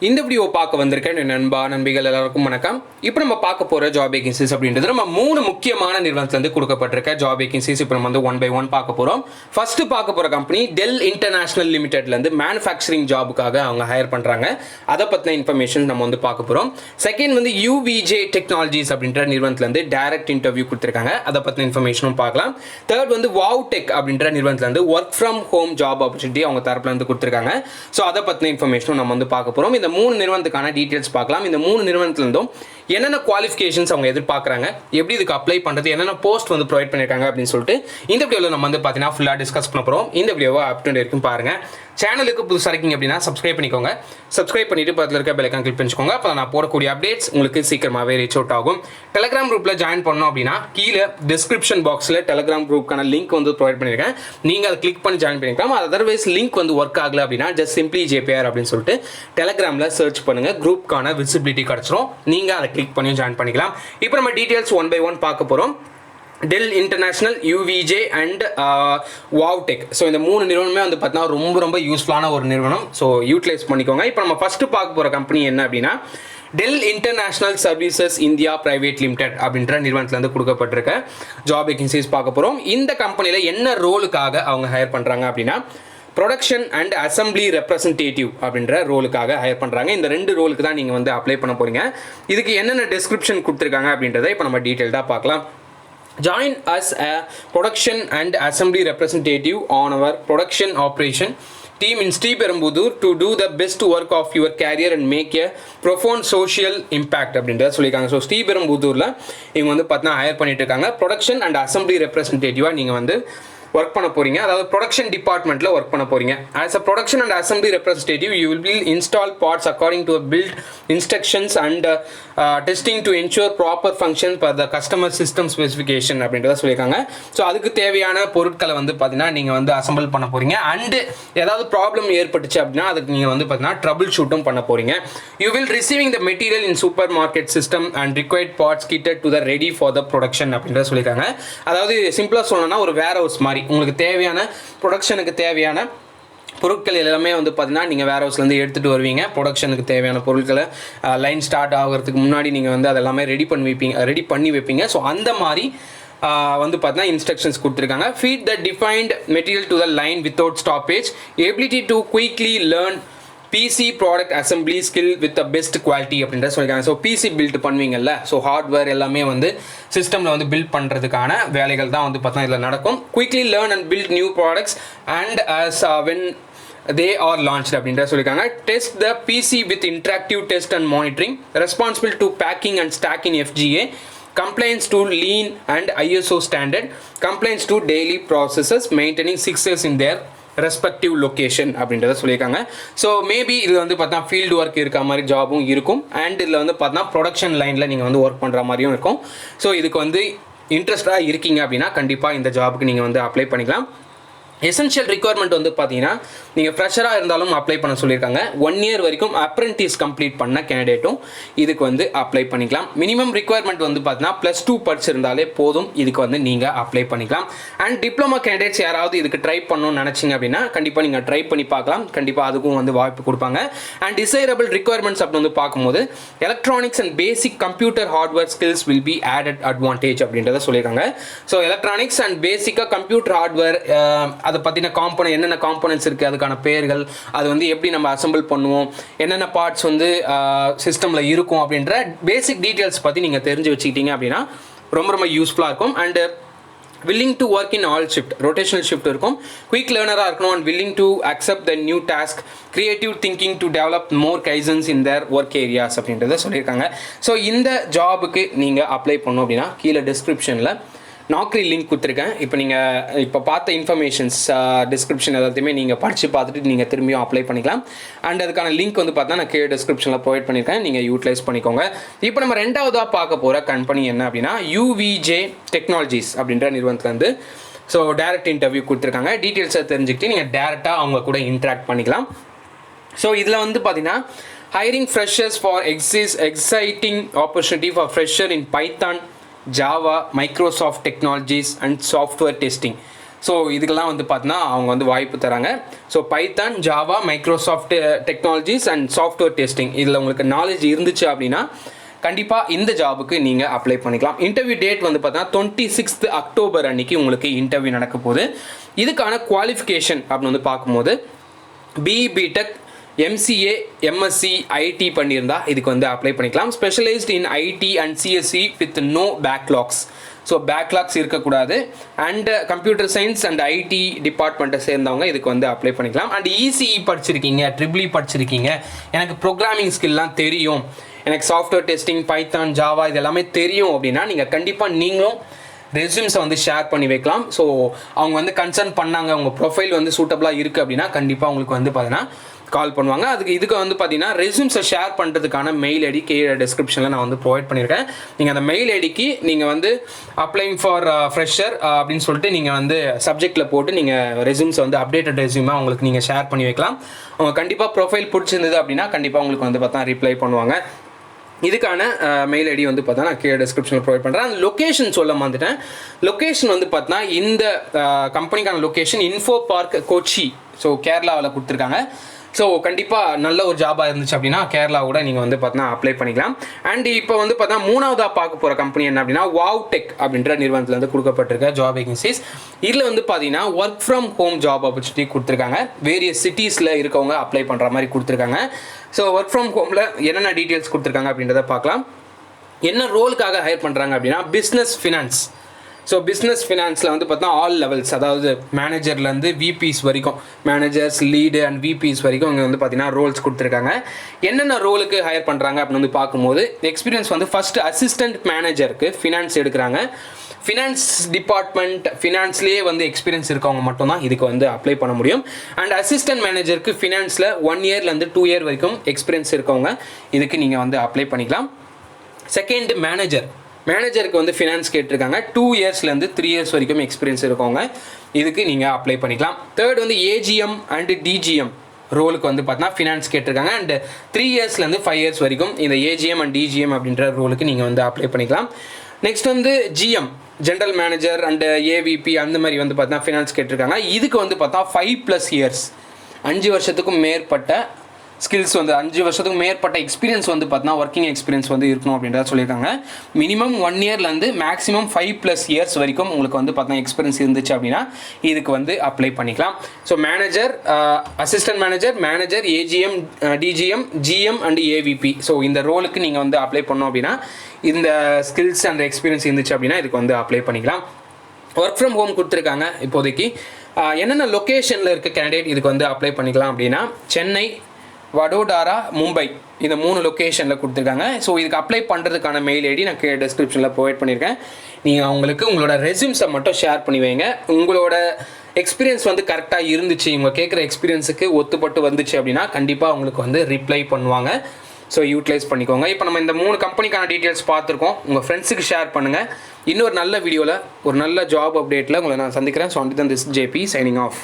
இந்த வீடியோ பார்க்க வந்திருக்கேன் நண்பா நண்பிகள் எல்லாருக்கும் வணக்கம். இப்போ நம்ம பார்க்க போகிற ஜாப் வேகன்சிஸ் அப்படின்றது நம்ம 3 முக்கியமான நிறுவனத்துலேருந்து கொடுக்கப்பட்டிருக்க ஜாப் வேகன்சிஸ் இப்போ நம்ம வந்து 1 by 1 பார்க்க போகிறோம். ஃபர்ஸ்ட் பார்க்க போகிற கம்பெனி டெல் இன்டர்நேஷனல் லிமிடெட்லேருந்து மேனுஃபேக்சரிங் ஜாபுக்காக அவங்க ஹையர் பண்ணுறாங்க. அதை பற்றின இன்ஃபர்மேஷன் நம்ம வந்து பார்க்க போகிறோம். செகண்ட் வந்து UVJ டெக்னாலஜிஸ் அப்படின்ற நிறுவனத்துலேருந்து டைரக்ட் இன்டர்வியூ கொடுத்துருக்காங்க. அதை பற்றின இன்ஃபர்மேஷனும் பார்க்கலாம். தேர்ட் வந்து வாவ்டெக் அப்படின்ற நிறுவனத்துலேருந்து work from home job opportunity அவங்க தரப்புலேருந்து கொடுத்துருக்காங்க. ஸோ அதை பற்றின இன்ஃபர்மேஷனும் நம்ம வந்து பார்க்க போகிறோம். இந்த 3 நிறுவனத்துக்கான டீடைல்ஸ் பார்க்கலாம். இந்த 3 நிறுவனத்திலிருந்தும் என்னென்ன குவாலிஃபிகேஷன்ஸ் அவங்க எதிர்பார்க்குறாங்க, எப்படி இதுக்கு அப்ளை பண்ணுறது, என்னென்ன போஸ்ட் வந்து ப்ரொவைட் பண்ணியிருக்காங்க அப்படின்னு சொல்லிட்டு இந்த வீடியோவில் நம்ம வந்து பார்த்தீங்கன்னா ஃபுல்லாக டிஸ்கஸ் பண்ண போகிறோம். இந்த வீடியோவை அப் டு வரைக்கும் பாருங்கள். சேனலுக்கு புதுசாக இருக்கீங்க அப்படின்னா சப்ஸ்கிரைப் பண்ணிக்கோங்க. சப்ஸ்கிரைப் பண்ணிட்டு பக்கத்தில் இருக்க பெல் ஐகான் கிளிக் பண்ணிக்கோங்க. அப்போ நான் போடக்கூடிய அப்டேட்ஸ் உங்களுக்கு சீக்கிரமாகவே ரீச் அவுட் ஆகும். டெலிகிராம் குரூப்பில் ஜாயின் பண்ணோம் அப்படின்னா கீழே டிஸ்கிரிப்ஷன் பாக்ஸில் டெலிகிராம் குரூப்புக்கான லிங்க் வந்து ப்ரொவைட் பண்ணியிருக்கேன். நீங்கள் அதை கிளிக் பண்ணி ஜாயின் பண்ணிக்கலாம். அதர்வைஸ் லிங்க் வந்து ஒர்க் ஆகலை அப்படின்னா ஜஸ்ட் சிம்பிளி JPR அப்படின்னு சொல்லிட்டு டெலிகிராமில் சர்ச் பண்ணுங்கள். குரூப்புக்கான விசிபிலிட்டி கிடச்சிரும். நீங்கள் அதை கிளிக் பண்ணி ஜாயின் பண்ணிக்கலாம். இப்போ நம்ம டீட்டெயில்ஸ் 1 by 1 பார்க்க போகிறோம். டெல் இன்டர்நேஷனல், UVJ அண்ட் வாவ்டெக். ஸோ இந்த 3 நிறுவனமே வந்து பார்த்தீங்கன்னா ரொம்ப யூஸ்ஃபுல்லான ஒரு நிறுவனம். ஸோ யூட்டிலைஸ் பண்ணிக்கோங்க. இப்போ நம்ம ஃபஸ்ட்டு பார்க்க போகிற கம்பெனி என்ன அப்படின்னா Dell International Services India Private Limited அப்படின்ற நிறுவனத்துலேருந்து கொடுக்கப்பட்டிருக்க ஜாப் வேகன்சிஸ் பார்க்க போகிறோம். இந்த கம்பெனியில் என்ன ரோலுக்காக அவங்க ஹையர் பண்ணுறாங்க அப்படின்னா ப்ரொடக்ஷன் அண்ட் அசம்பிளி ரெப்ரசன்டேட்டிவ் அப்படின்ற ரோலுக்காக ஹையர் பண்ணுறாங்க. இந்த 2 ரோலுக்கு தான் நீங்கள் வந்து அப்ளை பண்ண போகிறீங்க. இதுக்கு என்னென்ன டிஸ்கிரிப்ஷன் கொடுத்துருக்காங்க அப்படின்றத இப்போ நம்ம டீட்டெயில்டாக பார்க்கலாம். Join us a production and assembly representative on our production operation team in Sriperumbudur to do the best work of your career and make a profound social impact அப்படின்றத சொல்லியிருக்காங்க. ஸோ ஸ்ரீபெரும்புதூரில் இவங்க வந்து பார்த்தீங்கன்னா ஹையர் பண்ணிட்டு இருக்காங்க. ப்ரொடக்ஷன் அண்ட் அசம்பிளி ரெப்ரசன்டேட்டிவாக நீங்கள் வந்து work பண்ண போகிறீங்க. அதாவது ப்ரொடக்ஷன் டிபார்ட்மெண்ட்டில் ஒர்க் பண்ண போகிறீங்க. As a production and assembly representative you will be install parts according to build instructions and testing to ensure proper function for the customer system specification அப்படின்றத சொல்லியிருக்காங்க. ஸோ அதுக்கு தேவையான பொருட்களை வந்து பார்த்தீங்கன்னா நீங்கள் வந்து அசம்பிள் பண்ண போகிறீங்க. அண்டு ஏதாவது ப்ராப்ளம் ஏற்பட்டுச்சு அப்படின்னா அதுக்கு நீங்கள் வந்து பார்த்தீங்கன்னா ட்ரபிள் ஷூட்டும் பண்ண போகிறீங்க. You will receiving the material in super market system and required parts kitted to the ready for the production அப்படின்றத சொல்லியிருக்காங்க. அதாவது சிம்பிளாக சொல்லணும்னா ஒரு வேர் ஹவுஸ் மாதிரி உங்களுக்கு தேவையான ப்ரொடக்ஷனுக்கு தேவையான பொருட்கள் எல்லாமே வந்து பார்த்தீங்கன்னா நீங்கள் வேர் ஹவுஸ்லேருந்து எடுத்துகிட்டு வருவீங்க. ப்ரொடக்ஷனுக்கு தேவையான பொருட்களை லைன் ஸ்டார்ட் ஆகிறதுக்கு முன்னாடி நீங்கள் வந்து அதெல்லாமே ரெடி பண்ணி வைப்பீங்க. ஸோ அந்த மாதிரி வந்து பார்த்தீங்கன்னா இன்ஸ்ட்ரக்ஷன்ஸ் கொடுத்துருக்காங்க. Feed the defined material to the line without stoppage, ability to quickly learn PC product assembly skill with the best quality அப்படின்ற சொல்லியிருக்காங்க. ஸோ PC பில்ட் பண்ணுவீங்கல்ல, ஸோ ஹார்ட்வேர் எல்லாமே வந்து சிஸ்டமில் வந்து பில்ட் பண்ணுறதுக்கான வேலைகள் தான் வந்து பார்த்தா இதில் நடக்கும். Quickly learn and build new products and as when they are launched அப்படின்ற சொல்லியிருக்காங்க. Test the PC with interactive test and monitoring, responsible to packing and stock in FGA, compliance to lean and ISO standard, compliance to daily processes, maintaining success in their respective location அப்படின்றத சொல்லியிருக்காங்க. So maybe இதில் வந்து பார்த்தா field work இருக்க மாதிரி ஜாபும் இருக்கும். And இதில் வந்து பார்த்தா ப்ரொடக்ஷன் லைனில் நீங்கள் வந்து ஒர்க் பண்ணுற மாதிரியும் இருக்கும். ஸோ இதுக்கு வந்து இன்ட்ரெஸ்டாக இருக்கீங்க அப்படின்னா கண்டிப்பாக இந்த ஜாபுக்கு நீங்கள் வந்து அப்ளை பண்ணிக்கலாம். எசென்ஷியல் ரிக்வயர்மெண்ட் வந்து பார்த்தீங்கன்னா நீங்கள் ஃப்ரெஷராக இருந்தாலும் அப்ளை பண்ண சொல்லியிருக்காங்க. 1 year வரைக்கும் அப்ரெண்டிஸ் கம்ப்ளீட் பண்ண கேண்டிடேட்டும் இதுக்கு வந்து அப்ளை பண்ணிக்கலாம். மினிமம் ரிக்வயர்மெண்ட் வந்து பார்த்தீங்கன்னா +2 படிச்சிருந்தாலே போதும், இதுக்கு வந்து நீங்கள் அப்ளை பண்ணிக்கலாம். அண்ட் டிப்ளமா கேண்டிடேட்ஸ் யாராவது இதுக்கு ட்ரை பண்ணணும்னு நினச்சிங்க அப்படின்னா கண்டிப்பாக நீங்கள் ட்ரை பண்ணி பார்க்கலாம். கண்டிப்பாக அதுக்கும் வந்து வாய்ப்பு கொடுப்பாங்க. அண்ட் டிசைரபிள் ரிக்வயர்மெண்ட்ஸ் அப்படின்னு வந்து பார்க்கும்போது electronics and basic computer hardware skills will be added advantage அப்படின்றத சொல்லியிருக்காங்க. ஸோ எலக்ட்ரானிக்ஸ் அண்ட் பேசிக்காக கம்ப்யூட்டர் ஹார்ட்வேர் அதை பற்றின என்னென்ன காம்போனன்ட்ஸ் இருக்குது, அதுக்கான பேர்கள், அது வந்து எப்படி நம்ம அசம்பிள் பண்ணுவோம், என்னென்ன பார்ட்ஸ் வந்து சிஸ்டமில் இருக்கும் அப்படின்ற பேசிக் டீட்டெயில்ஸ் பற்றி நீங்கள் தெரிஞ்சு வச்சுக்கிட்டீங்க அப்படின்னா ரொம்ப யூஸ்ஃபுல்லாக இருக்கும். And willing to work in all shift, rotational shift இருக்கும். குயிக் லேர்னராக இருக்கணும் and willing to accept the new task, creative thinking to develop more kaizens in their work areas அப்படின்றத சொல்லியிருக்காங்க. ஸோ இந்த ஜாபுக்கு நீங்கள் அப்ளை பண்ணோம் அப்படின்னா கீழே டிஸ்கிரிப்ஷனில் நாக்ரி லிங்க் கொடுத்துருக்கேன். இப்போ பார்த்த இன்ஃபர்மேஷன்ஸ் டிஸ்கிரிப்ஷன் எல்லாத்தையுமே நீங்கள் படித்து பார்த்துட்டு நீங்கள் திரும்பியும் அப்ளை பண்ணிக்கலாம். அண்ட் அதுக்கான லிங்க் வந்து பார்த்தா நான் கீழே டிஸ்கிரிப்ஷனில் ப்ரொவைட் பண்ணியிருக்கேன், நீங்கள் யூட்டிலைஸ் பண்ணிக்கோங்க. இப்போ நம்ம 2வதாக பார்க்க போகிற கம்பெனி என்ன அப்படின்னா UVJ டெக்னாலஜிஸ் அப்படின்ற நிறுவனத்துலேருந்து ஸோ டைரக்ட் இன்டர்வியூ கொடுத்துருக்காங்க. டீட்டெயில்ஸை தெரிஞ்சுக்கிட்டு நீங்கள் டேரெக்டாக அவங்க கூட இன்ட்ராக்ட் பண்ணிக்கலாம். ஸோ இதில் வந்து பார்த்தீங்கன்னா hiring freshers for exciting opportunity for fresher in Python, Java, Microsoft Technologies and software testing. So இதுக்கெல்லாம் வந்து பார்த்தீங்கன்னா அவங்க வந்து வாய்ப்பு தராங்க. So Python, Java, Microsoft technologies and software testing இதில் உங்களுக்கு நாலேஜ் இருந்துச்சு அப்படின்னா கண்டிப்பாக இந்த ஜாபுக்கு நீங்கள் அப்ளை பண்ணிக்கலாம். இன்டர்வியூ டேட் வந்து பார்த்தீங்கன்னா 26 அக்டோபர் அன்றைக்கி உங்களுக்கு இன்டர்வியூ நடக்க போகுது. இதுக்கான குவாலிஃபிகேஷன் அப்படின்னு வந்து பார்க்கும்போது BE, BTech, MCA, MSc, IT பண்ணியிருந்தா இதுக்கு வந்து அப்ளை பண்ணிக்கலாம். Specialised in IT and CSC with no backlogs. So backlogs இருக்கக்கூடாது. And computer science and IT டிபார்ட்மெண்ட்டை சேர்ந்தவங்க இதுக்கு வந்து அப்ளை பண்ணிக்கலாம். அண்ட் இசிஇ படிச்சிருக்கீங்க, ட்ரிபிள் படிச்சிருக்கீங்க, எனக்கு ப்ரோக்ராமிங் ஸ்கில்லாம் தெரியும், எனக்கு சாஃப்ட்வேர் டெஸ்டிங், பைத்தான், ஜாவா இது எல்லாமே தெரியும் அப்படின்னா நீங்கள் கண்டிப்பாக நீங்களும் ரெஸ்யூம்ஸை வந்து ஷேர் பண்ணி வைக்கலாம். ஸோ அவங்க வந்து கன்சர்ன் பண்ணாங்க, உங்கள் ப்ரொஃபைல் வந்து சூட்டபுளாக இருக்குது அப்படின்னா கண்டிப்பாக உங்களுக்கு வந்து பார்த்தீங்கன்னா கால் பண்ணுவாங்க. இதுக்கு வந்து பார்த்தீங்கன்னா ரெஸ்யூம்ஸை ஷேர் பண்ணுறதுக்கான மெயில் ஐடி கீழே டிஸ்கிரிப்ஷனில் நான் வந்து ப்ரொவைட் பண்ணியிருக்கேன். நீங்கள் அந்த மெயில் ஐடிக்கு நீங்கள் வந்து அப்ளைங் ஃபார் ஃப்ரெஷர் அப்படின்னு சொல்லிட்டு நீங்கள் வந்து சப்ஜெக்டில் போட்டு நீங்கள் ரெஸ்யூம்ஸை வந்து அப்டேட்டட் ரெஸ்யூமாக உங்களுக்கு நீங்கள் ஷேர் பண்ணி வைக்கலாம். அவங்க கண்டிப்பாக ப்ரொஃபைல் பிடிச்சிருந்தது அப்படின்னா கண்டிப்பாக உங்களுக்கு வந்து பார்த்தா ரிப்ளை பண்ணுவாங்க. இதுக்கான மெயில் ஐடி வந்து பார்த்தா நான் கீழே டிஸ்கிரிப்ஷனில் ப்ரொவைட் பண்ணுறேன். அந்த லொக்கேஷன் சொல்ல வந்துட்டேன். லொக்கேஷன் வந்து பார்த்தா இந்த கம்பெனிக்கான location Info Park Kochi, so கேரளாவில் கொடுத்துருக்காங்க. ஸோ கண்டிப்பாக நல்ல ஒரு ஜாபாக இருந்துச்சு அப்படின்னா கேரளா கூட நீங்கள் வந்து பார்த்தீங்கன்னா அப்ளை பண்ணிக்கலாம். அண்ட் இப்போ வந்து பார்த்தா மூணாவதாக பார்க்க போகிற கம்பெனி என்ன அப்படின்னா வாவ் டெக் அப்படின்ற நிறுவனத்தில் வந்து கொடுக்கப்பட்டிருக்க ஜாப் வேகன்சிஸ். இதில் வந்து பார்த்தீங்கன்னா work from home job opportunity கொடுத்துருக்காங்க. வேரியஸ் சிட்டிஸில் இருக்கவங்க அப்ளை பண்ணுற மாதிரி கொடுத்துருக்காங்க. ஸோ ஒர்க் ஃப்ரம் ஹோமில் என்னென்ன டீட்டெயில்ஸ் கொடுத்துருக்காங்க அப்படின்றத பார்க்கலாம். என்ன ரோலுக்காக ஹையர் பண்ணுறாங்க அப்படின்னா பிஸ்னஸ் ஃபினான்ஸ். ஸோ பிஸ்னஸ் ஃபினான்ஸில் வந்து பார்த்தா ஆல் லெவல்ஸ், அதாவது மேனேஜர்லேருந்து விபிஸ் வரைக்கும், மேனேஜர்ஸ், லீடு அண்ட் விபிஸ் வரைக்கும் இங்கே வந்து பார்த்தீங்கன்னா ரோல்ஸ் கொடுத்துருக்காங்க. என்னென்ன ரோலுக்கு ஹையர் பண்ணுறாங்க அப்படின்னு வந்து பார்க்கும்போது எக்ஸ்பீரியன்ஸ் வந்து ஃபஸ்ட்டு அசிஸ்டன்ட் மேனேஜருக்கு ஃபினான்ஸ் எடுக்கிறாங்க. ஃபினான்ஸ் டிபார்ட்மெண்ட், ஃபினான்ஸ்லேயே வந்து எக்ஸ்பீரியன்ஸ் இருக்கவங்க மட்டும்தான் இதுக்கு வந்து அப்ளை பண்ண முடியும். அண்ட் அசிஸ்டன்ட் மேனேஜருக்கு ஃபினான்ஸில் 1 இயர்லேருந்து 2 இயர் வரைக்கும் எக்ஸ்பீரியன்ஸ் இருக்கவங்க இதுக்கு நீங்கள் வந்து அப்ளை பண்ணிக்கலாம். செகண்ட் மேனேஜருக்கு வந்து ஃபினான்ஸ் கேட்டிருக்காங்க. 2 இயர்ஸ்லேருந்து 3 இயர்ஸ் வரைக்கும் எக்ஸ்பீரியன்ஸ் இருக்கவங்க இதுக்கு நீங்கள் அப்ளை பண்ணிக்கலாம். தேர்ட் வந்து ஏஜிஎம் அண்ட் டிஜிஎம் ரோலுக்கு வந்து பார்த்தீங்கன்னா ஃபினான்ஸ் கேட்டிருக்காங்க. அண்ட் 3 இயர்ஸ்லேருந்து 5 இயர்ஸ் வரைக்கும் இந்த ஏஜிஎம் அண்ட் டிஜிஎம் அப்படின்ற ரோலுக்கு நீங்கள் வந்து அப்ளை பண்ணிக்கலாம். நெக்ஸ்ட் வந்து GM, general manager and AVP அந்த மாதிரி வந்து பார்த்தீங்கன்னா ஃபினான்ஸ் கேட்டிருக்காங்க. இதுக்கு வந்து பார்த்தா 5+ இயர்ஸ், 5 வருஷத்துக்கும் மேற்பட்ட ஸ்கில்ஸ் வந்து 5 வருஷத்துக்கு மேற்பட்ட எக்ஸ்பீரியன்ஸ் வந்து பார்த்தீங்கன்னா ஒர்க்கிங் எக்ஸ்பீரியன்ஸ் வந்து இருக்கணும் அப்படின்றத சொல்லியிருக்காங்க. மினிமம் 1 இயர்லேருந்து மேக்ஸிமம் 5+ இயர்ஸ் வரைக்கும் உங்களுக்கு வந்து பார்த்தீங்கன்னா எக்ஸ்பீரியன்ஸ் இருந்துச்சு அப்படின்னா இதுக்கு வந்து அப்ளை பண்ணிக்கலாம். So manager, assistant manager, AGM, DGM, GM and AVP, so இந்த ரோலுக்கு நீங்கள் வந்து அப்ளை பண்ணோம் அப்படின்னா இந்த ஸ்கில்ஸ் அண்ட் எக்ஸ்பீரியன்ஸ் இருந்துச்சு அப்படின்னா இதுக்கு வந்து அப்ளை பண்ணிக்கலாம். ஒர்க் ஃப்ரம் ஹோம் கொடுத்துருக்காங்க. இப்போதைக்கு என்னென்ன லொக்கேஷனில் இருக்க கேண்டிடேட் இதுக்கு வந்து அப்ளை பண்ணிக்கலாம் அப்படின்னா சென்னை, வடோதரா, மும்பை இந்த 3 லொக்கேஷனில் கொடுத்துருக்காங்க. ஸோ இதுக்கு அப்ளை பண்ணுறதுக்கான மெயில் ஐடி நான் கீழே டிஸ்கிரிப்ஷனில் ப்ரொவைட் பண்ணியிருக்கேன். நீங்கள் உங்களோட ரெஸ்யூம்ஸை மட்டும் ஷேர் பண்ணி வைங்க. உங்களோட எக்ஸ்பீரியன்ஸ் வந்து கரெக்டாக இருந்துச்சு, இவங்க கேட்குற எக்ஸ்பீரியன்ஸுக்கு ஒத்துப்பட்டு வந்துச்சு அப்படின்னா கண்டிப்பாக உங்களுக்கு வந்து ரிப்ளை பண்ணுவாங்க. ஸோ யூட்டிலைஸ் பண்ணிக்கோங்க. இப்போ நம்ம இந்த 3 கம்பெனிக்கான டீட்டெயில்ஸ் பார்த்துருக்கோம். உங்கள் ஃப்ரெண்ட்ஸுக்கு ஷேர் பண்ணுங்கள். இன்னொரு நல்ல வீடியோவில் ஒரு நல்ல ஜாப் அப்டேட்டில் உங்களை நான் சந்திக்கிறேன். So until then this JB signing of.